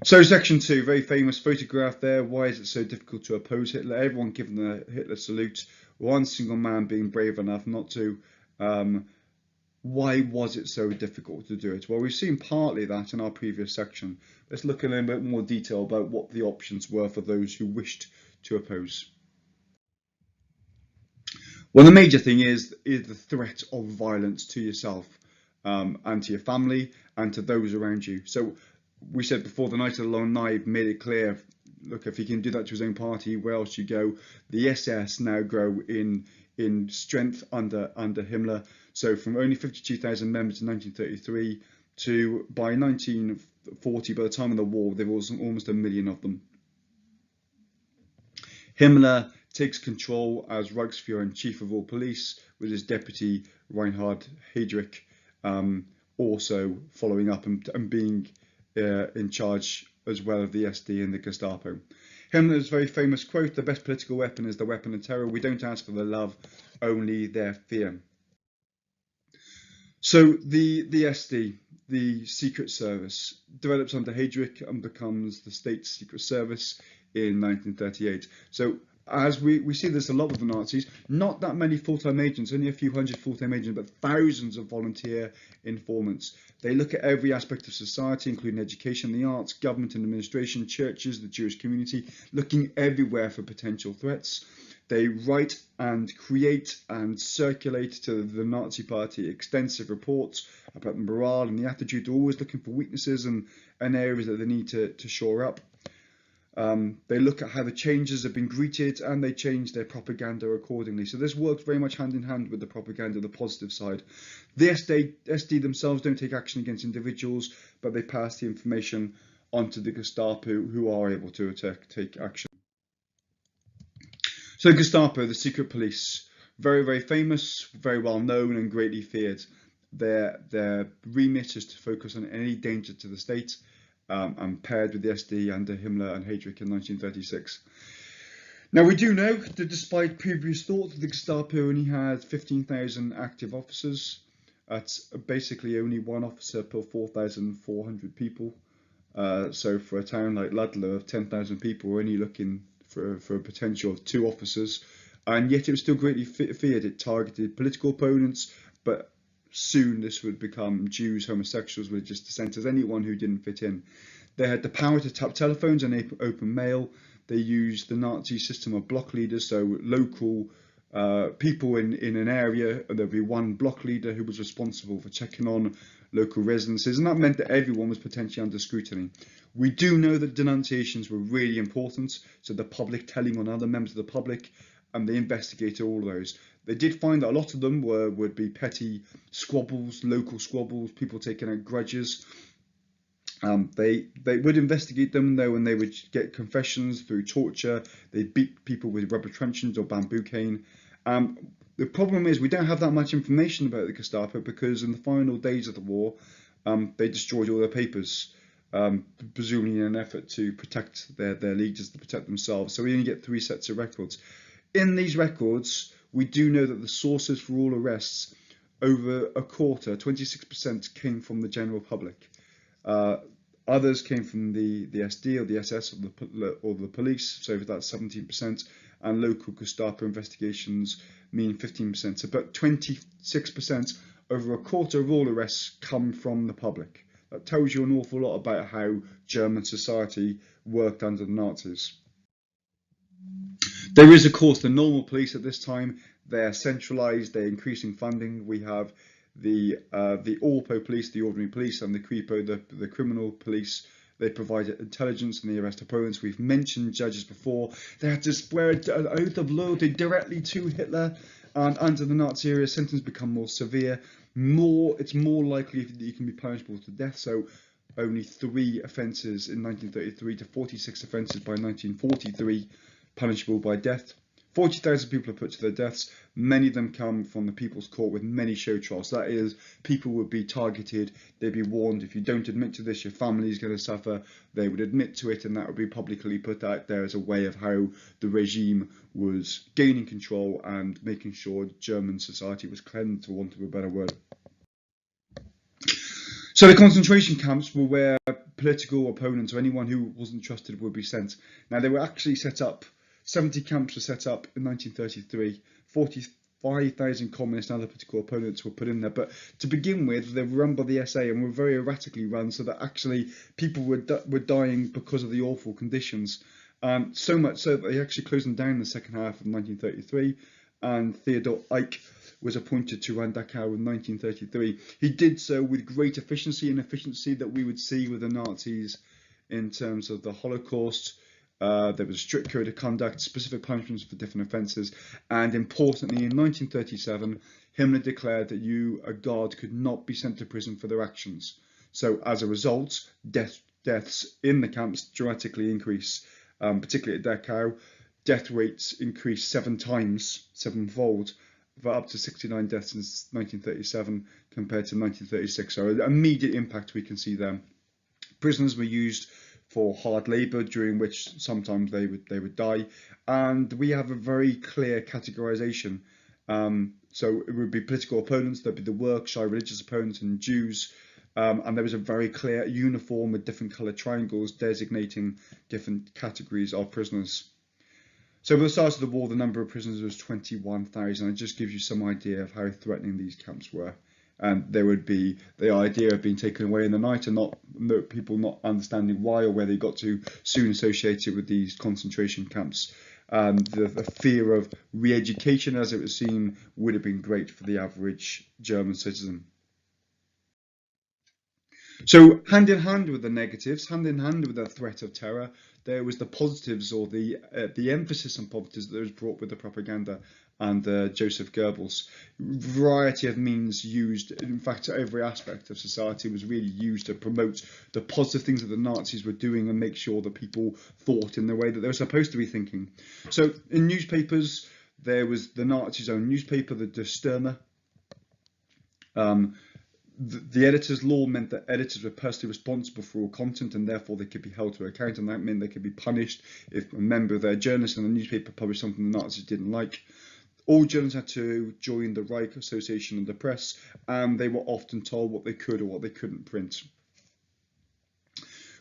So section 2, very famous photograph there. Why is it so difficult to oppose Hitler? Everyone giving the Hitler salute. One single man being brave enough not to. Um, why was it so difficult to do it? Well, we've seen partly that in our previous section. Let's look in a bit more detail about what the options were for those who wished to oppose. Well, the major thing is the threat of violence to yourself and to your family and to those around you. So we said before, the Night of the Long Knife made it clear, look, if he can do that to his own party, where else you go? The SS now grow in strength under Himmler. So from only 52,000 members in 1933 to by 1940, by the time of the war, there was almost 1 million of them. Himmler takes control as Reichsführer and Chief of all police, with his deputy Reinhard Heydrich also following up and being in charge as well of the SD and the Gestapo. Himmler's very famous quote, "The best political weapon is the weapon of terror. We don't ask for their love, only their fear." So the SD, the Secret Service, develops under Heydrich and becomes the State Secret Service in 1938. So as we see this a lot with the Nazis, not that many full-time agents, only a few hundred full-time agents, but thousands of volunteer informants. They look at every aspect of society, including education, the arts, government and administration, churches, the Jewish community, looking everywhere for potential threats. They write and create and circulate to the Nazi Party extensive reports about the morale and the attitude. They're always looking for weaknesses and areas that they need to shore up. They look at how the changes have been greeted and they change their propaganda accordingly. So this works very much hand in hand with the propaganda, the positive side. The SD themselves don't take action against individuals, but they pass the information onto the Gestapo, who are able to take action. So Gestapo, the secret police, very, very famous, very well known and greatly feared. Their remit is to focus on any danger to the state, and paired with the SD under Himmler and Heydrich in 1936. Now we do know that despite previous thought, the Gestapo only had 15,000 active officers. That's basically only one officer per 4,400 people. So for a town like Ludlow of 10,000 people, we're only looking for a potential of 2 officers. And yet it was still greatly feared. It targeted political opponents, but soon this would become Jews, homosexuals, religious dissenters, anyone who didn't fit in. They had the power to tap telephones and open mail. They used the Nazi system of block leaders, so local people in an area, there'd be one block leader who was responsible for checking on local residences, and that meant that everyone was potentially under scrutiny. We do know that denunciations were really important, so the public telling on other members of the public, and they investigated all of those. They did find that a lot of them would be petty squabbles, local squabbles, people taking out grudges. They would investigate them though, and they would get confessions through torture. They beat people with rubber truncheons or bamboo cane. The problem is we don't have that much information about the Gestapo because in the final days of the war, they destroyed all their papers, presumably in an effort to protect their leaders, to protect themselves. So we only get 3 sets of records. In these records, we do know that the sources for all arrests, over a quarter, 26%, came from the general public. Others came from the SD or the SS or the police, so that's 17%, and local Gestapo investigations mean 15%. So about 26%, over a quarter of all arrests, come from the public. That tells you an awful lot about how German society worked under the Nazis. There is, of course, the normal police at this time. They're centralised, they're increasing funding. We have the Orpo police, the ordinary police, and the Kripo, the criminal police. They provide intelligence and they arrest opponents. We've mentioned judges before. They had to swear an oath of loyalty directly to Hitler, and under the Nazi era, sentences become more severe. It's more likely that you can be punishable to death. So only 3 offences in 1933 to 46 offences by 1943 punishable by death. 40,000 people are put to their deaths. Many of them come from the People's Court with many show trials. That is, people would be targeted. They'd be warned, if you don't admit to this, your family is going to suffer. They would admit to it, and that would be publicly put out there as a way of how the regime was gaining control and making sure German society was cleansed, for want of a better word. So the concentration camps were where political opponents or anyone who wasn't trusted would be sent. Now they were actually set up, 70 camps were set up in 1933, 45,000 communist and other political opponents were put in there. But to begin with, they were run by the SA and were very erratically run, so that actually people were dying because of the awful conditions. So much so that they actually closed them down in the second half of 1933, and Theodor Eicke was appointed to run Dachau in 1933. He did so with great efficiency, and efficiency that we would see with the Nazis in terms of the Holocaust. There was a strict code of conduct, specific punishments for different offences, and importantly, in 1937, Himmler declared that you, a guard, could not be sent to prison for their actions. So as a result, deaths in the camps dramatically increase, particularly at Dachau. Death rates increased sevenfold, for up to 69 deaths since 1937 compared to 1936. So an immediate impact we can see there. Prisoners were used for hard labour, during which sometimes they would die, and we have a very clear categorisation. So it would be political opponents, there'd be the work, shy religious opponents, and Jews. And there was a very clear uniform with different coloured triangles designating different categories of prisoners. So at the start of the war, the number of prisoners was 21,000. It just gives you some idea of how threatening these camps were. And there would be the idea of being taken away in the night, and people not understanding why or where they got to, soon associated with these concentration camps. The fear of re-education, as it was seen, would have been great for the average German citizen. So hand in hand with the negatives, hand in hand with the threat of terror, there was the positives, or the emphasis on positives that was brought with the propaganda and Joseph Goebbels. Variety of means used, in fact, every aspect of society was really used to promote the positive things that the Nazis were doing and make sure that people thought in the way that they were supposed to be thinking. So in newspapers, there was the Nazis' own newspaper, the Der Stürmer. The editor's law meant that editors were personally responsible for all content, and therefore they could be held to account, and that meant they could be punished if a member of their journalist in the newspaper published something the Nazis didn't like. All journalists had to join the Reich Association of the Press, and they were often told what they could or what they couldn't print.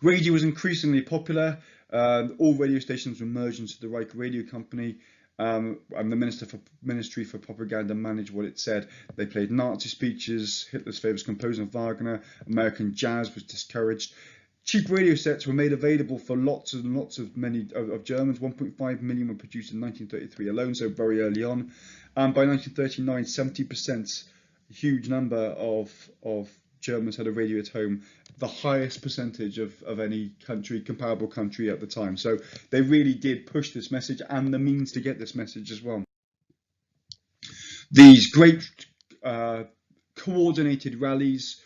Radio was increasingly popular. All radio stations were merged into the Reich Radio Company. And the Ministry for Propaganda managed what it said. They played Nazi speeches, Hitler's favourite composer Wagner, American jazz was discouraged. Cheap radio sets were made available for lots and lots of Germans. 1.5 million were produced in 1933 alone, so very early on. And by 1939, 70%, a huge number of Germans had a radio at home, the highest percentage of any country, comparable country at the time. So they really did push this message, and the means to get this message as well. These great coordinated rallies,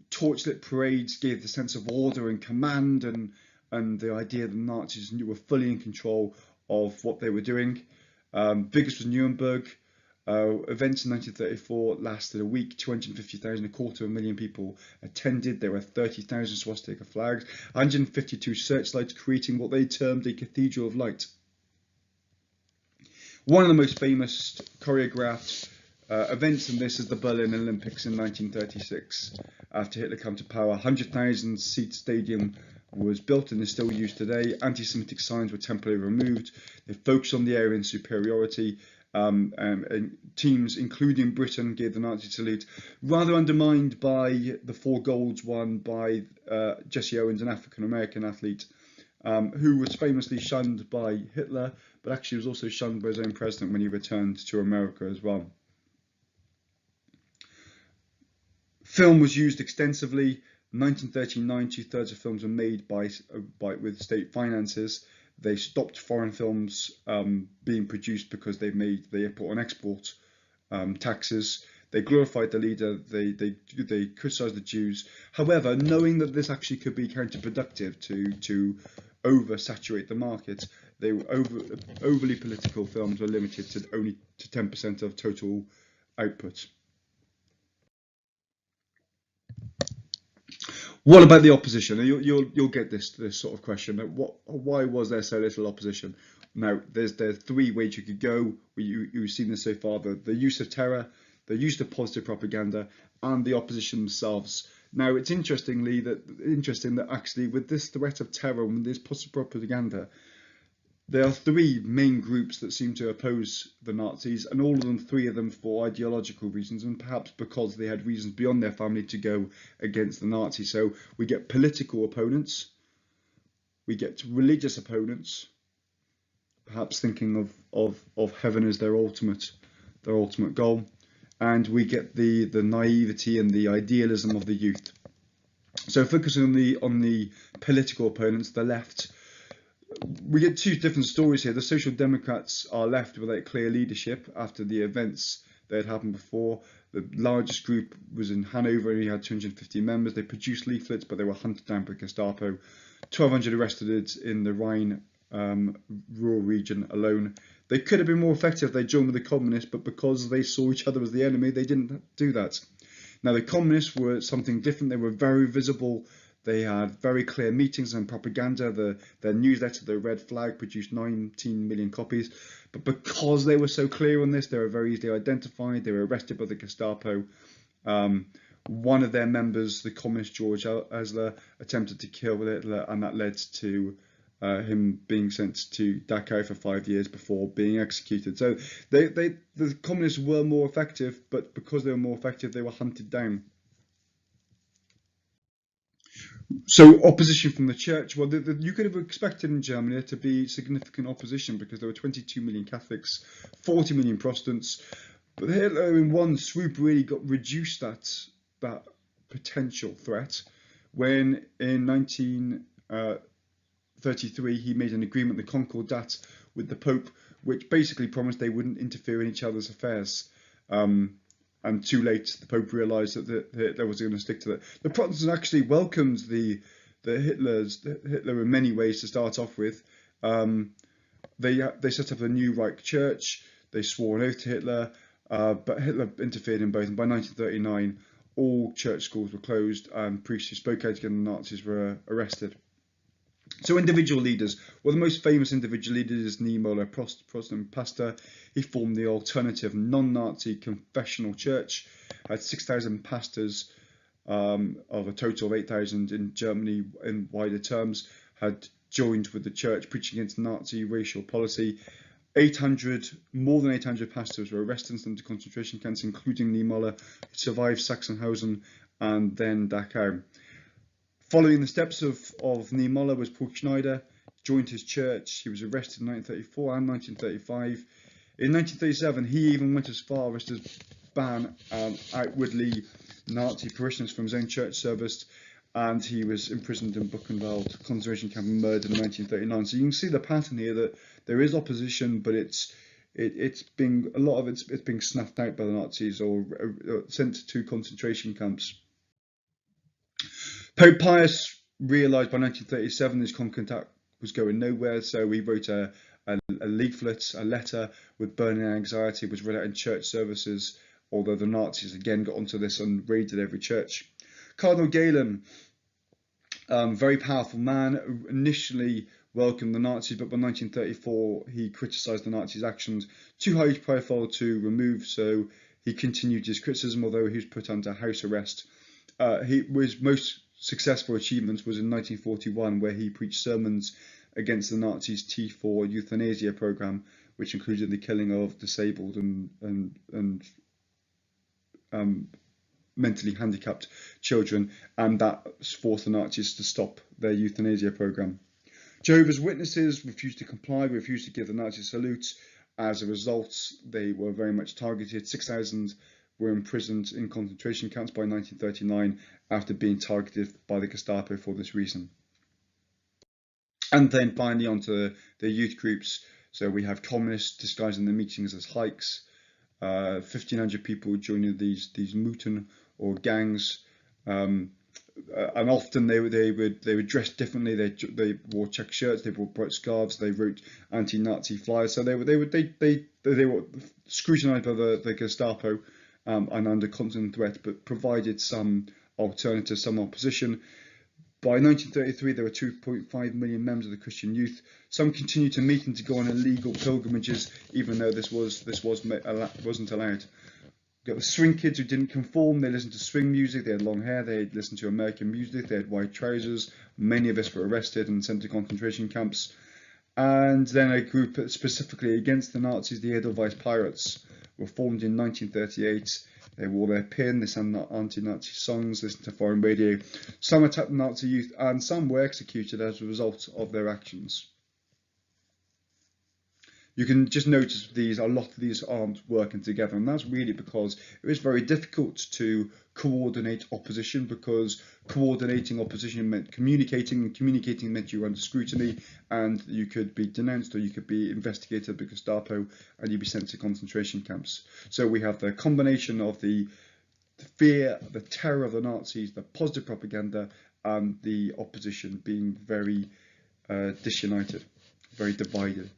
torchlit parades gave the sense of order and command, and the idea that the Nazis were fully in control of what they were doing. Biggest was Nuremberg. Events in 1934 lasted a week. 250,000, a quarter of a million people attended. There were 30,000 swastika flags, 152 searchlights, creating what they termed a cathedral of light. One of the most famous choreographed events in this is the Berlin Olympics in 1936. After Hitler came to power, 100,000 seat stadium was built and is still used today. Anti-Semitic signs were temporarily removed. They focused on the Aryan superiority. And teams, including Britain, gave the Nazi salute, rather undermined by the 4 golds won by Jesse Owens, an African-American athlete, who was famously shunned by Hitler, but actually was also shunned by his own president when he returned to America as well. Film was used extensively. In 1939, 2/3 of films were made with state finances. They stopped foreign films being produced because they put on export taxes. They glorified the leader. They criticised the Jews. However, knowing that this actually could be counterproductive to oversaturate the market, they were overly political films were limited to only 10% of total output. What about the opposition? You'll get this sort of question. Why was there so little opposition? Now, there's 3 ways you could go. You've seen this so far: the use of terror, the use of positive propaganda, and the opposition themselves Now, it's interesting that actually with this threat of terror and this propaganda, there are three main groups that seem to oppose the Nazis, and all of them, three of them, for ideological reasons, and perhaps because they had reasons beyond their family to go against the Nazis. So we get political opponents, we get religious opponents, perhaps thinking of heaven as their ultimate goal, and we get the naivety and the idealism of the youth. So focusing on the political opponents, the left, we get two different stories here. The Social Democrats are left without clear leadership after the events that had happened before. The largest group was in Hanover, and he had 250 members. They produced leaflets, but they were hunted down by Gestapo. 1,200 arrested in the Rhine rural region alone. They could have been more effective if they joined with the communists, but because they saw each other as the enemy, they didn't do that. Now, the communists were something different. They were very visible. They had very clear meetings and propaganda. Their newsletter, the Red Flag, produced 19 million copies. But because they were so clear on this, they were very easily identified. They were arrested by the Gestapo. One of their members, the communist George Esler, attempted to kill Hitler, and that led to him being sent to Dachau for 5 years before being executed. So the communists were more effective, but because they were more effective, they were hunted down. So opposition from the church, well, you could have expected in Germany there to be significant opposition because there were 22 million Catholics, 40 million Protestants, but Hitler in one swoop really reduced that potential threat when in 1933 he made an agreement, the Concordat, with the Pope, which basically promised they wouldn't interfere in each other's affairs. And too late, the Pope realised that Hitler was going to stick to that. The Protestants actually welcomed the Hitler in many ways to start off with. They set up a new Reich Church. They swore an oath to Hitler, but Hitler interfered in both. And by 1939, all church schools were closed, and priests who spoke out against the Nazis were arrested. So individual leaders. Well, the most famous individual leader is Niemöller, Protestant pastor. He formed the alternative non-Nazi confessional church, had 6,000 pastors of a total of 8,000 in Germany in wider terms, had joined with the church preaching against Nazi racial policy. More than 800 pastors were arrested and sent to concentration camps, including Niemöller, who survived Sachsenhausen and then Dachau. Following the steps of Niemöller was Paul Schneider, joined his church. He was arrested in 1934 and 1935. In 1937, he even went as far as to ban outwardly Nazi parishioners from his own church service, and he was imprisoned in Buchenwald concentration camp and murdered in 1939. So you can see the pattern here that there is opposition, but it's being snuffed out by the Nazis or sent to concentration camps. Pope Pius realised by 1937 his Concordat was going nowhere, so he wrote a leaflet, a letter with burning anxiety, was read out in church services, although the Nazis again got onto this and raided every church. Cardinal Galen, very powerful man, initially welcomed the Nazis, but by 1934 he criticised the Nazis' actions, too high profile to remove, so he continued his criticism, although he was put under house arrest. His most successful achievements was in 1941, where he preached sermons against the Nazis' T4 euthanasia program, which included the killing of disabled and mentally handicapped children, and that forced the Nazis to stop their euthanasia program. Jehovah's Witnesses refused to comply, refused to give the Nazis salutes. As a result, they were very much targeted. 6,000 were imprisoned in concentration camps by 1939 after being targeted by the Gestapo for this reason. And then finally onto the youth groups. So we have communists disguising their meetings as hikes. 1,500 people joining these Mutten or gangs, and often they were dressed differently. They wore check shirts, they wore bright scarves, they wrote anti-Nazi flyers. So they were scrutinised by the Gestapo and under constant threat, but provided some alternative, some opposition. By 1933, there were 2.5 million members of the Christian youth. Some continued to meet and to go on illegal pilgrimages, even though this wasn't allowed. You got the swing kids who didn't conform. They listened to swing music. They had long hair. They listened to American music. They had white trousers. Many of us were arrested and sent to concentration camps. And then a group specifically against the Nazis, the Edelweiss Pirates, were formed in 1938. They wore their pin, they sang anti-Nazi songs, listened to foreign radio. Some attacked the Nazi youth, and some were executed as a result of their actions. You can just notice a lot of these aren't working together, and that's really because it was very difficult to coordinate opposition, because coordinating opposition meant communicating, and communicating meant you were under scrutiny, and you could be denounced or you could be investigated by Gestapo and you'd be sent to concentration camps. So we have the combination of the fear, the terror of the Nazis, the positive propaganda, and the opposition being very disunited, very divided.